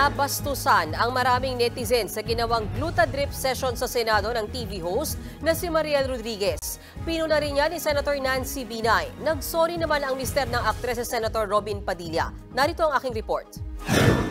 Nabastusan ang maraming netizens sa ginawang glutadrip session sa Senado ng TV host na si Mariel Rodriguez. Pinuna rin niya ni Senator Nancy Binay. Nagsorry naman ang mister ng aktres sa Senator Robin Padilla. Narito ang aking report.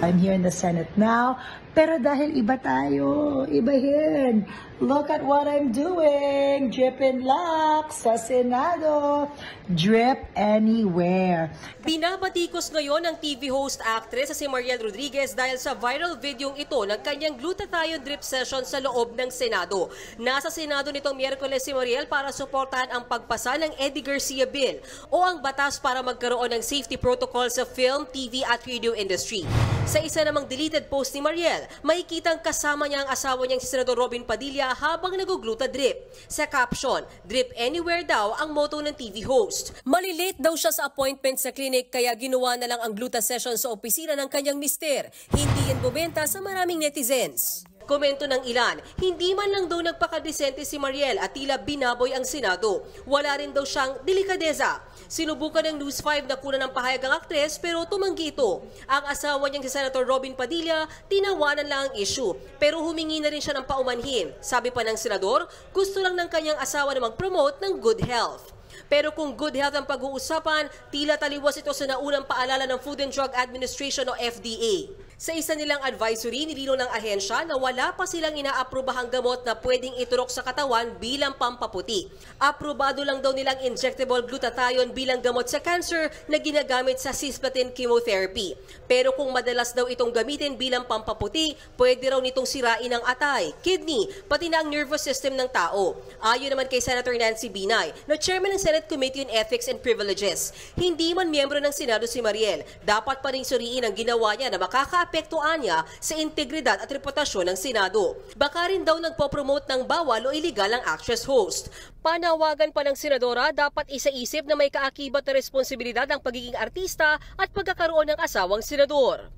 I'm here in the Senate now, pero dahil iba tayo, ibahin. Look at what I'm doing. Drip and lock sa Senado. Drip anywhere. Binabatikos ngayon ng TV host actress sa si Mariel Rodriguez dahil sa viral video ito ng kanyang glutathione drip session sa loob ng Senado. Nasa Senado nitong Miyerkules si Mariel para suportahan ang pagpasa ng Eddie Garcia Bill o ang batas para magkaroon ng safety protocol sa film, TV at radio industry. Sa isa namang deleted post ni Mariel, makikitang kasama niya ang asawa niyang si Senador Robin Padilla habang nagugluta drip. Sa caption, drip anywhere daw ang motto ng TV host. Malilate daw siya sa appointment sa clinic kaya ginawa na lang ang gluta session sa opisina ng kanyang mister. Hindi yan bumenta sa maraming netizens. Komento ng ilan, hindi man lang daw nagpakadesente si Mariel at tila binaboy ang Senado. Wala rin daw siyang delikadeza. Sinubukan ng News 5 na kunan ng pahayag ang aktres pero tumanggi ito. Ang asawa niyang si Senator Robin Padilla, tinawanan lang ang issue. Pero humingi na rin siya ng paumanhin. Sabi pa ng senador, gusto lang ng kanyang asawa na mag-promote ng good health. Pero kung good health ang pag-uusapan, tila taliwas ito sa naunang paalala ng Food and Drug Administration o FDA. Sa isa nilang advisory, nilinaw ng ahensya na wala pa silang inaaprobahang gamot na pwedeng iturok sa katawan bilang pampaputi. Aprobado lang daw nilang injectable glutathione bilang gamot sa cancer na ginagamit sa cisplatin chemotherapy. Pero kung madalas daw itong gamitin bilang pampaputi, pwede raw nitong sirain ang atay, kidney, pati na ang nervous system ng tao. Ayon naman kay Senator Nancy Binay, na chairman ng Senate Committee on Ethics and Privileges, hindi man miyembro ng Senado si Mariel, dapat pa rin suriin ang ginawa niya na makakaapektuhan niya sa integridad at reputasyon ng Senado. Baka rin daw nagpo-promote ng bawal o iligal ang actress host. Panawagan pa ng senadora, dapat isaisip na may kaakibat na responsibilidad ang pagiging artista at pagkakaroon ng asawang senador.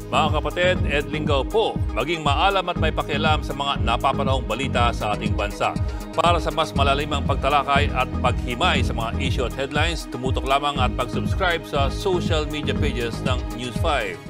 Mga kapatid, Ed Lingaw po, maging maalam at may pakialam sa mga napapanahong balita sa ating bansa. Para sa mas malalimang pagtalakay at paghimay sa mga issue at headlines, tumutok lamang at pag-subscribe sa social media pages ng News 5.